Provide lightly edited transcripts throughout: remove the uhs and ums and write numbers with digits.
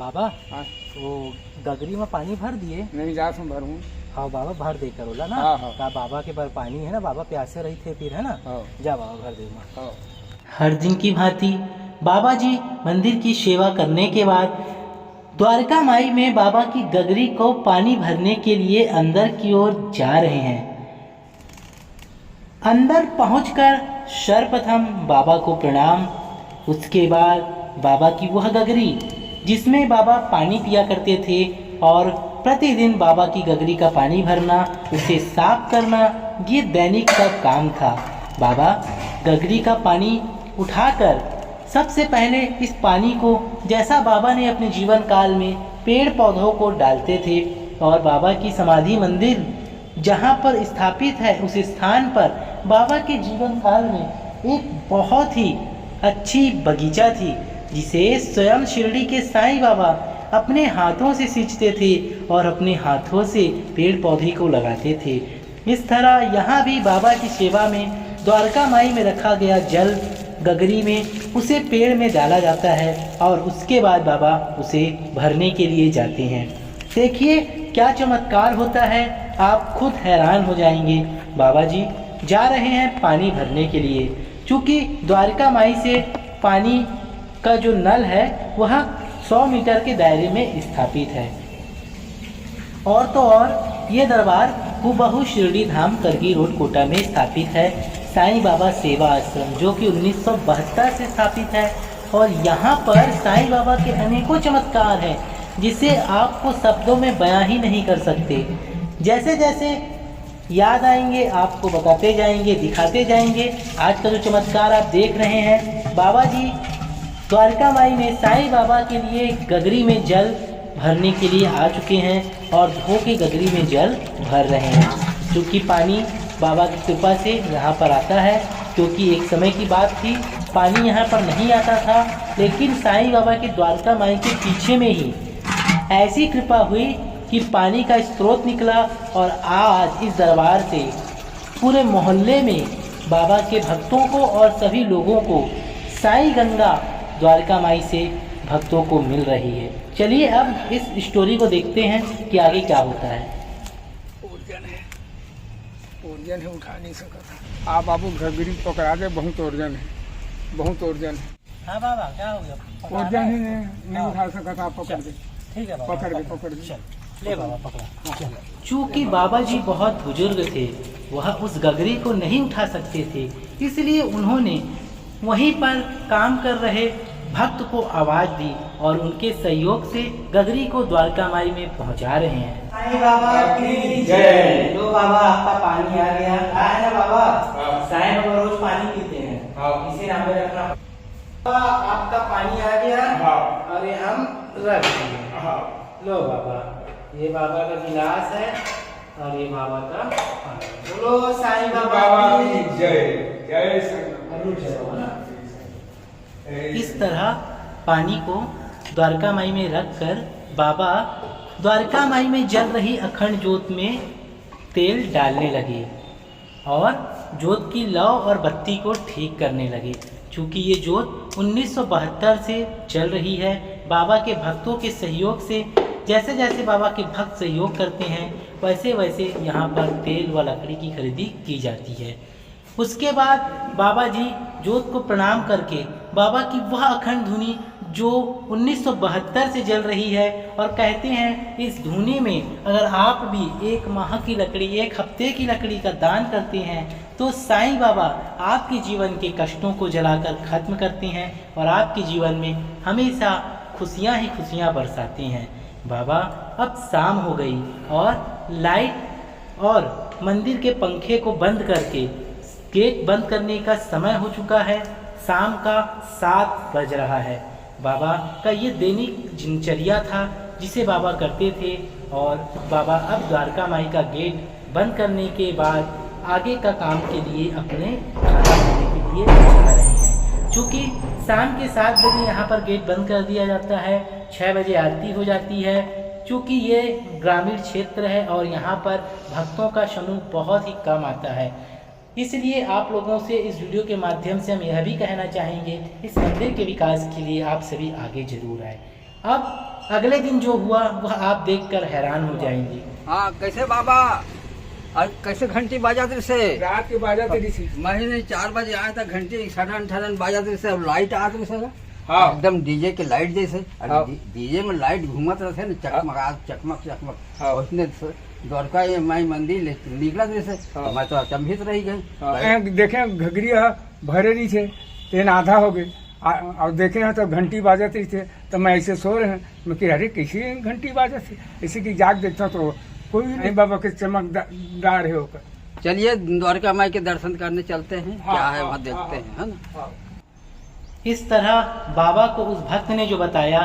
बाबा हाँ वो गगरी में पानी भर दिए। नहीं जा तुम भरूँ। हाँ बाबा भर दे कर बोला ना। हाँ हाँ का बाबा के पर पानी है ना, बाबा प्यासे रही थे फिर है ना। हाँ जा बाबा भर दे। हाँ। हर दिन की भांति बाबा जी मंदिर की सेवा करने के बाद द्वारका माई में बाबा की गगरी को पानी भरने के लिए अंदर की ओर जा रहे हैं। अंदर पहुंचकर सर्वप्रथम बाबा को प्रणाम। उसके बाद बाबा की वह गगरी जिसमें बाबा पानी पिया करते थे और प्रतिदिन बाबा की गगरी का पानी भरना, उसे साफ करना, ये दैनिक का काम था। बाबा गगरी का पानी उठाकर सबसे पहले इस पानी को, जैसा बाबा ने अपने जीवन काल में पेड़ पौधों को डालते थे और बाबा की समाधि मंदिर जहाँ पर स्थापित है उस स्थान पर बाबा के जीवन काल में एक बहुत ही अच्छी बगीचा थी जिसे स्वयं शिरडी के साईं बाबा अपने हाथों से सींचते थे और अपने हाथों से पेड़ पौधे को लगाते थे। इस तरह यहाँ भी बाबा की सेवा में द्वारका माई में रखा गया जल गगरी में उसे पेड़ में डाला जाता है और उसके बाद बाबा उसे भरने के लिए जाते हैं। देखिए क्या चमत्कार होता है, आप खुद हैरान हो जाएंगे। बाबा जी जा रहे हैं पानी भरने के लिए। चूँकि द्वारका माई से पानी का जो नल है वह 100 मीटर के दायरे में स्थापित है। और तो और ये दरबार हूबहू शिरडी धाम करगी रोड कोटा में स्थापित है। साईं बाबा सेवा आश्रम जो कि 1972 से स्थापित है और यहाँ पर साईं बाबा के अनेकों चमत्कार हैं जिसे आपको शब्दों में बयां ही नहीं कर सकते। जैसे जैसे याद आएंगे आपको बताते जाएंगे, दिखाते जाएंगे। आज का जो चमत्कार आप देख रहे हैं, बाबा जी द्वारका माई में साईं बाबा के लिए गगरी में जल भरने के लिए आ चुके हैं और धो के गगरी में जल भर रहे हैं। क्योंकि पानी बाबा की कृपा से यहाँ पर आता है, क्योंकि एक समय की बात थी पानी यहाँ पर नहीं आता था, लेकिन साईं बाबा के द्वारका माई के पीछे में ही ऐसी कृपा हुई कि पानी का स्रोत निकला और आज इस दरबार से पूरे मोहल्ले में बाबा के भक्तों को और सभी लोगों को साईं गंगा द्वारका माई से भक्तों को मिल रही है। चलिए अब इस स्टोरी को देखते हैं कि आगे क्या होता है। ओरजन है उठा नहीं सकता। आप बाबू गगरी पकड़ा दे, बहुत ओरजन है, बहुत ओरजन है। हाँ बाबा क्या हो गया? ओरजन ही नहीं उठा सकता। आप पकड़ दे, ठीक है बाबा, पकड़ दे। ले बाबा पकड़ा। चूँकि बाबा जी बहुत बुजुर्ग थे, वह उस गगरी को नहीं उठा सकते थे, इसलिए उन्होंने वहीं पर काम कर रहे भक्त को आवाज़ दी और उनके सहयोग से गगरी को द्वारका माई में पहुंचा रहे हैं। साईं बाबा की जय। लो बाबा आपका पानी आ गया है ना बाबा। साईं बाबा रोज पानी पीते हैं, इसी नाम में रखना। आपका पानी आ गया और ये हम रख देंगे। लो बाबा, ये बाबा का गिलास है और ये बाबा का पानी। बोलो साईं बाबा की जय। जय इस तरह पानी को द्वारका माई में रखकर बाबा द्वारका माई में जल रही अखंड ज्योत में तेल डालने लगे और ज्योत की लौ और बत्ती को ठीक करने लगे। चूँकि ये ज्योत 1972 से चल रही है। बाबा के भक्तों के सहयोग से जैसे जैसे बाबा के भक्त सहयोग करते हैं वैसे वैसे यहाँ पर तेल व लकड़ी की खरीदी की जाती है। उसके बाद बाबा जी ज्योत को प्रणाम करके बाबा की वह अखंड धुनी जो 1972 से जल रही है और कहते हैं इस धुनी में अगर आप भी 1 माह की लकड़ी, 1 हफ्ते की लकड़ी का दान करते हैं तो साईं बाबा आपके जीवन के कष्टों को जलाकर खत्म करते हैं और आपके जीवन में हमेशा खुशियाँ ही खुशियाँ बरसाते हैं। बाबा अब शाम हो गई और लाइट और मंदिर के पंखे को बंद करके गेट बंद करने का समय हो चुका है। शाम का 7 बज रहा है। बाबा का ये दैनिक दिनचर्या था जिसे बाबा करते थे और बाबा अब द्वारका माई का गेट बंद करने के बाद आगे का काम के लिए अपने खाना खाने के लिए चल रहे हैं। चूँकि शाम के 7 बजे यहाँ पर गेट बंद कर दिया जाता है, 6 बजे आरती हो जाती है। चूँकि ये ग्रामीण क्षेत्र है और यहाँ पर भक्तों का समूह बहुत ही कम आता है, इसलिए आप लोगों से इस वीडियो के माध्यम से हम यह भी कहना चाहेंगे इस मंदिर के विकास के लिए आप सभी आगे जरूर आए। अब अगले दिन जो हुआ वह आप देखकर हैरान हो जाएंगे। हाँ कैसे बाबा, और कैसे घंटी बजाते से? रात के बाजा तेरी थी। महीने 4 बजे आया था, घंटी सडन ठडन बजाते से। अब लाइट आते से हाँ एकदम डीजे के लाइट जैसे। हाँ। डीजे में लाइट घूमत रहते ना, चकमक चकमक चकमक। हाँ। उसने द्वारका ये माई मंदिर निकला जैसे। हाँ। मैं तो अचंभित रह गई। हाँ। देखे घघरी भरे रही थे, तेन आधा हो गई। और देखे हैं तो घंटी बाजत रही थे, तो मैं ऐसे सो रहे हैं। मैं कि अरे कैसी घंटी बाजत थी, ऐसे की जाग देखता तो कोई नहीं बाबा के चमकदार है होकर। चलिए द्वारका माई के दर्शन करने चलते हैं। हाँ, क्या है हाँ, वहाँ देखते हाँ, हैं, है ना। हाँ। इस तरह बाबा को उस भक्त ने जो बताया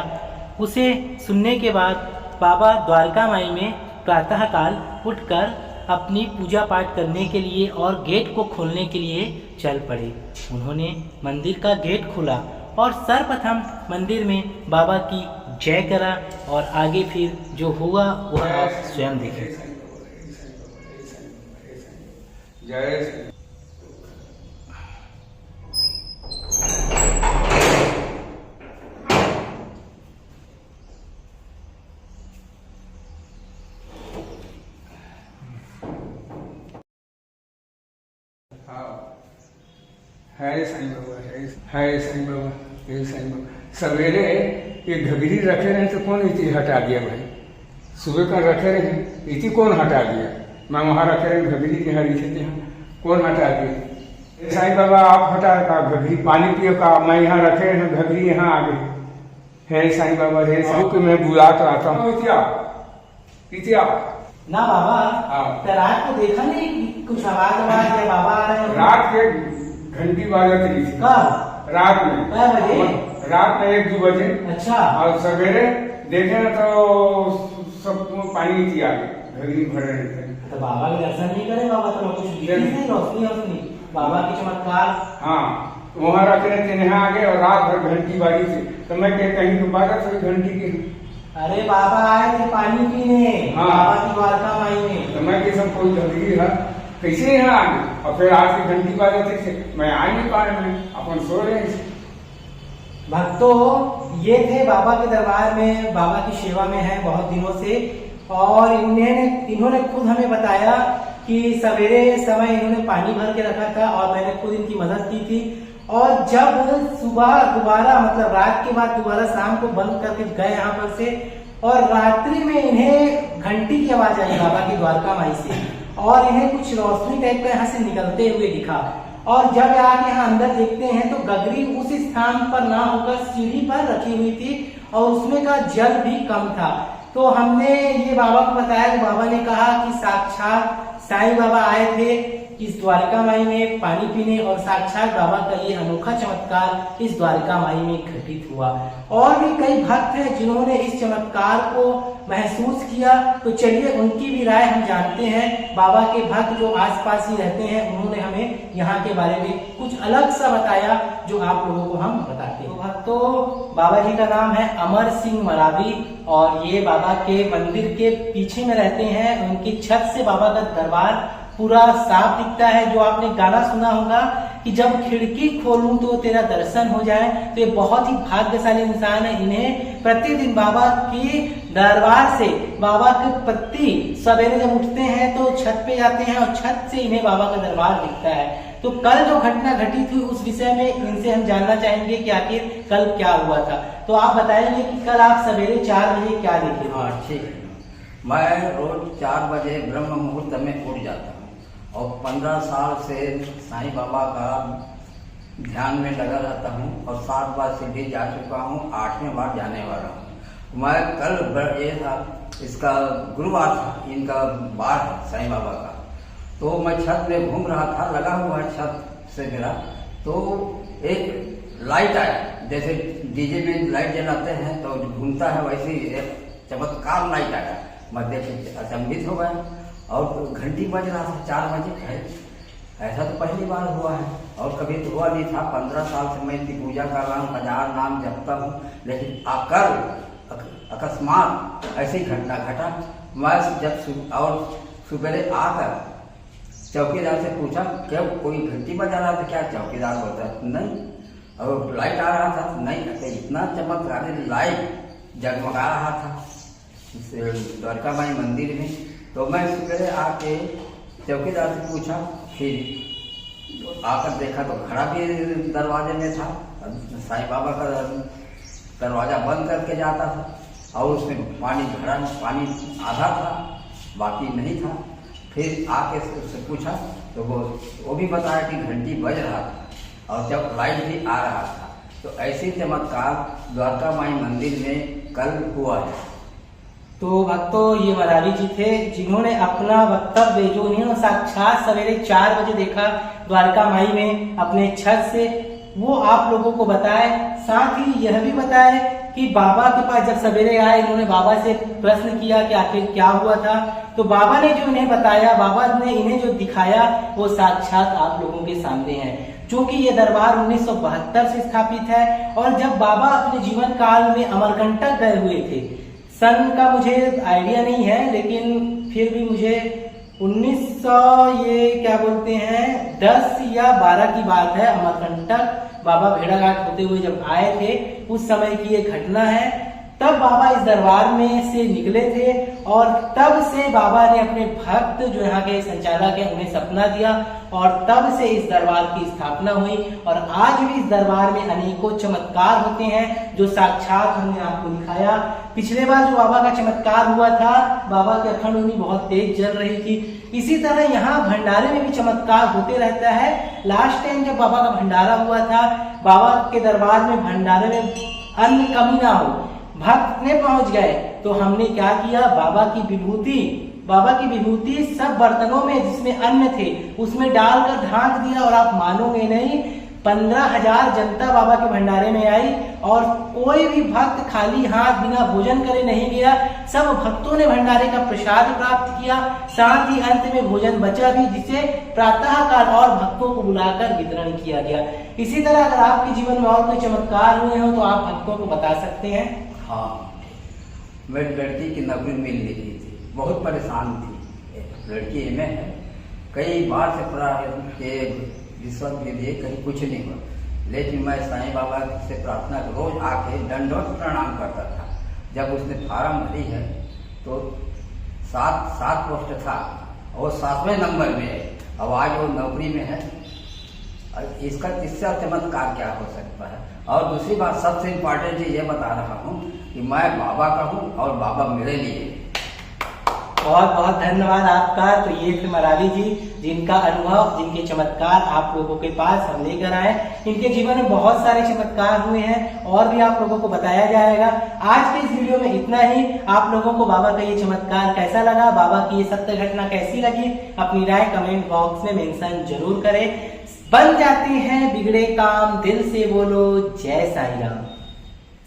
उसे सुनने के बाद बाबा द्वारका माई में प्रातःकाल उठकर अपनी पूजा पाठ करने के लिए और गेट को खोलने के लिए चल पड़े। उन्होंने मंदिर का गेट खोला और सर्वप्रथम मंदिर में बाबा की जय करा और आगे फिर जो हुआ वह आप स्वयं देखें। जय है साईं बाबा, है साईं बाबा, है साईं बाबा। सवेरे ये घघरी रखे रहे तो कौन इति हटा दिया भाई? सुबह का रखे रहे इति कौन हटा दिया? मैं वहाँ रखे रहे घघरी की हरी थे, कौन हटा दिया? साईं बाबा आप हटा का घघरी पानी पियो का, मैं यहाँ रखे रहे घघरी यहाँ आ गई। है साईं बाबा, है साईं को मैं बुला तो आता हूँ। इतिया ना बाबा, हाँ। तो रात को देखा नहीं कुछ आवाज या बाबा आ रहे हैं? रात के घंटी बाजत रही थी। कब? रात में। कै बजे? रात में 1-2 बजे। अच्छा। और सवेरे देखे ना तो सब पानी थी आगे, घड़ी भर रहे थे। तो बाबा के दर्शन नहीं करे बाबा, तो कुछ दिखी नहीं, रोशनी बाबा की चमत्कार। हाँ वहाँ रखे रहते यहाँ आगे और रात भर घंटी बाजी थी। तो मैं कहीं तो बाजत हुई घंटी की। अरे बाबा आए थे पानी पीने। हाँ। बाबा की द्वारका माई में। तो मैं सब कोई घड़ी है कैसे यहाँ आ गई? और फिर आज की घंटी बाजत थी, मैं आ नहीं पा रहे, मैं अपन सो रहे। भक्तों ये थे बाबा के दरबार में, बाबा की सेवा में है बहुत दिनों से। और इन्होंने खुद हमें बताया कि सवेरे समय इन्होंने पानी भर के रखा था और मैंने खुद इनकी मदद की थी। और जब सुबह दोबारा मतलब रात के बाद दोबारा शाम को बंद करके गए यहाँ पर से, और रात्रि में इन्हें घंटी की आवाज आई बाबा की द्वारका माई से, और इन्हें कुछ रोशनी टाइप का यहाँ से निकलते हुए दिखा। और जब आके यहाँ अंदर देखते हैं तो गगरी उस स्थान पर ना होकर सीढ़ी पर रखी हुई थी और उसमें का जल भी कम था। तो हमने ये बाबा को बताया कि बाबा ने कहा कि साक्षात साईं बाबा आए थे इस द्वारका माई में पानी पीने, और साक्षात बाबा का ये अनोखा चमत्कार इस द्वारका माई में घटित हुआ। और भी कई भक्त हैं जिन्होंने इस चमत्कार को महसूस किया। तो चलिए उनकी भी राय हम जानते हैं। बाबा के भक्त जो आसपास ही रहते हैं उन्होंने हमें यहाँ के बारे में कुछ अलग सा बताया जो आप लोगों को हम बताते हैं। तो भक्तों बाबा जी का नाम है अमर सिंह मरावी और ये बाबा के मंदिर के पीछे में रहते हैं। उनकी छत से बाबा का दरबार पूरा साफ दिखता है। जो आपने गाना सुना होगा कि जब खिड़की खोलूं तो तेरा दर्शन हो जाए, तो ये बहुत ही भाग्यशाली इंसान है। इन्हें प्रतिदिन बाबा की दरबार से बाबा के पत्ती सवेरे जब उठते हैं तो छत पे जाते हैं और छत से इन्हें बाबा का दरबार दिखता है। तो कल जो घटना घटित हुई उस विषय में इनसे हम जानना चाहेंगे कि आखिर कल क्या हुआ था। तो आप बताएंगे कि कल आप सवेरे 4 बजे क्या देखे? हाँ ठीक है। मैं रोज 4 बजे ब्रह्म मुहूर्त में उठ जाता हूँ और 15 साल से साईं बाबा का ध्यान में लगा रहता हूँ और 7 बार सीढ़ी जा चुका हूँ, 8वें बार जाने वाला हूँ। मैं कल ये था इसका गुरुवार था, इनका बार है साईं बाबा का। तो मैं छत में घूम रहा था, लगा हुआ है छत से मेरा, तो एक लाइट आया, जैसे डीजे में लाइट जलाते हैं तो घूमता है वैसे ही एक चमत्कार लाइट आया। मैं देख अचंभित हो गया और घंटी बज रहा था 4 बजे है। ऐसा तो पहली बार हुआ है और कभी तो हुआ नहीं था। 15 साल से मैं इनकी पूजा कर रहा हूँ, 1000 नाम जपता हूँ, लेकिन आकर अकस्मात ऐसी घटना घटा। मैं जब और सुबह आकर चौकीदार से पूछा क्या कोई घंटी बजा रहा था क्या? चौकीदार बोलता नहीं, और लाइट आ रहा था नहीं। इतना चमत्कारी लाइट जगमगा रहा था द्वारका माई मंदिर में। तो मैं सुबह आके चौकीदार से पूछा, फिर आकर देखा तो घड़ा भी दरवाजे में था। साईं बाबा का दरवाजा बंद करके जाता था और उसमें घड़ा में पानी आधा था, बाकी नहीं था। फिर आके उससे पूछा तो वो भी बताया कि घंटी बज रहा था और जब लाइट भी आ रहा था। तो ऐसी चमत्कार द्वारका माई मंदिर में कल हुआ है। तो भक्तों, ये मरारी जी थे जिन्होंने अपना वक्तव्य जो उन्होंने साक्षात सवेरे 4 बजे देखा द्वारका माई में अपने छत से, वो आप लोगों को बताए। साथ ही यह भी बताए कि बाबा के पास जब सवेरे आए, इन्होंने बाबा से प्रश्न किया कि आखिर क्या हुआ था। तो बाबा ने जो इन्हें बताया, बाबा ने इन्हें जो दिखाया, वो साक्षात आप लोगों के सामने है। क्योंकि ये दरबार 1972 से स्थापित है और जब बाबा अपने जीवन काल में अमरकंटक गए हुए थे, सन का मुझे आइडिया नहीं है, लेकिन फिर भी मुझे 1900 ये क्या बोलते हैं 10 या 12 की बात है। अमरकंटक बाबा भेड़ाघाट होते हुए जब आए थे, उस समय की ये घटना है। तब बाबा इस दरबार में से निकले थे और तब से बाबा ने अपने भक्त जो यहाँ के संचालक है उन्हें सपना दिया और तब से इस दरबार की स्थापना हुई। और आज भी इस दरबार में अनेकों चमत्कार होते हैं जो साक्षात हमने आपको दिखाया। पिछले बार जो बाबा का चमत्कार हुआ था, बाबा की अखंड अग्नि बहुत तेज जल रही थी। इसी तरह यहाँ भंडारे में भी चमत्कार होते रहता है। लास्ट टाइम जब बाबा का भंडारा हुआ था, बाबा के दरबार में भंडारे में अन्न कमी ना हो, भक्त ने पहुंच गए, तो हमने क्या किया, बाबा की विभूति सब बर्तनों में जिसमें अन्न थे उसमें डालकर ढांक दिया और आप मानोगे नहीं, 15,000 जनता बाबा के भंडारे में आई और कोई भी भक्त खाली हाथ बिना भोजन करे नहीं गया। सब भक्तों ने भंडारे का प्रसाद प्राप्त किया। साथ ही अंत में भोजन बचा भी, जिसे प्रातः काल और भक्तों को बुलाकर वितरण किया गया। इसी तरह अगर आपके जीवन में और कोई चमत्कार हुए हो तो आप भक्तों को बता सकते हैं। हाँ, मेरी लड़की की नौकरी मिल नहीं रही थी, बहुत परेशान थी। लड़की एमए है, कई बार से प्रयास के रिश्वत भी दिए, कहीं कुछ नहीं हुआ। लेकिन मैं साईं बाबा से प्रार्थना रोज आके दंडवत प्रणाम करता था। जब उसने फार्म भरी है तो 7 पोस्ट था, वो 7वें नंबर में है। अब आज वो नौकरी में है। इसका तीसरा चमत्कार क्या हो सकता है? और दूसरी बात, सबसे इम्पोर्टेंट चीज ये बता रहा हूँ कि मैं बाबा का हूँ और बाबा मेरे लिए। बहुत बहुत धन्यवाद आपका। तो ये थे मरारी जी, जिनका अनुभव, जिनके चमत्कार आप लोगों के पास हम लेकर आए। इनके जीवन में बहुत सारे चमत्कार हुए हैं और भी आप लोगों को बताया जाएगा। आज के इस वीडियो में इतना ही। आप लोगों को बाबा का ये चमत्कार कैसा लगा, बाबा की ये सत्य घटना कैसी लगी, अपनी राय कमेंट बॉक्स में मेंशन जरूर करें। बन जाते हैं बिगड़े काम, दिल से बोलो जय साईं राम।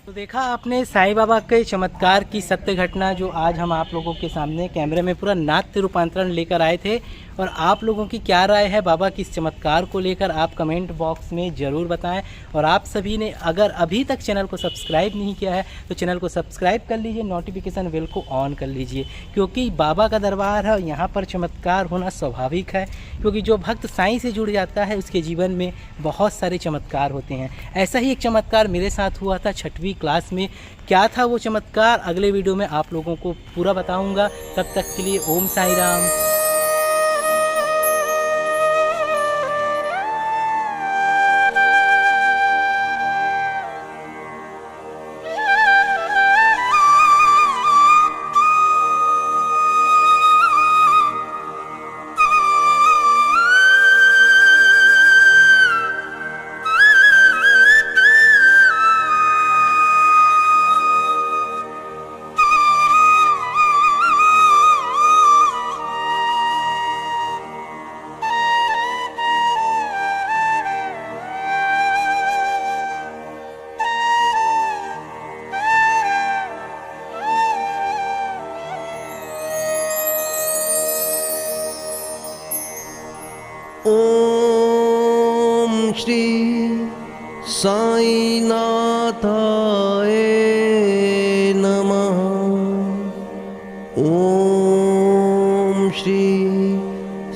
तो देखा आपने साईं बाबा के चमत्कार की सत्य घटना, जो आज हम आप लोगों के सामने कैमरे में पूरा नाट्य रूपांतरण लेकर आए थे। और आप लोगों की क्या राय है बाबा की इस चमत्कार को लेकर, आप कमेंट बॉक्स में ज़रूर बताएं। और आप सभी ने अगर अभी तक चैनल को सब्सक्राइब नहीं किया है तो चैनल को सब्सक्राइब कर लीजिए, नोटिफिकेशन बेल को ऑन कर लीजिए, क्योंकि बाबा का दरबार है, यहाँ पर चमत्कार होना स्वाभाविक है। क्योंकि जो भक्त साईं से जुड़ जाता है उसके जीवन में बहुत सारे चमत्कार होते हैं। ऐसा ही एक चमत्कार मेरे साथ हुआ था 6वीं क्लास में। क्या था वो चमत्कार, अगले वीडियो में आप लोगों को पूरा बताऊंगा। तब तक के लिए ओम साईं राम। ओम श्री साईनाथाय नमः। ओम श्री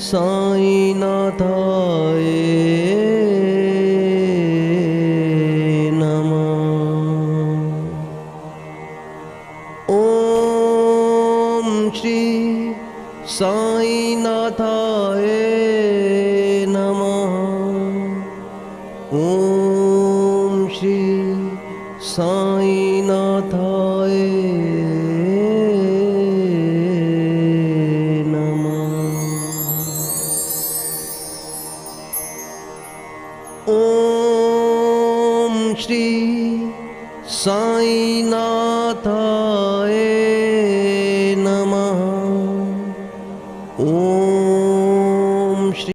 साईनाथाय नमः। श्री साईनाथाय नमः। ओम श्री साईनाथाय ओम श्री साईनाथाय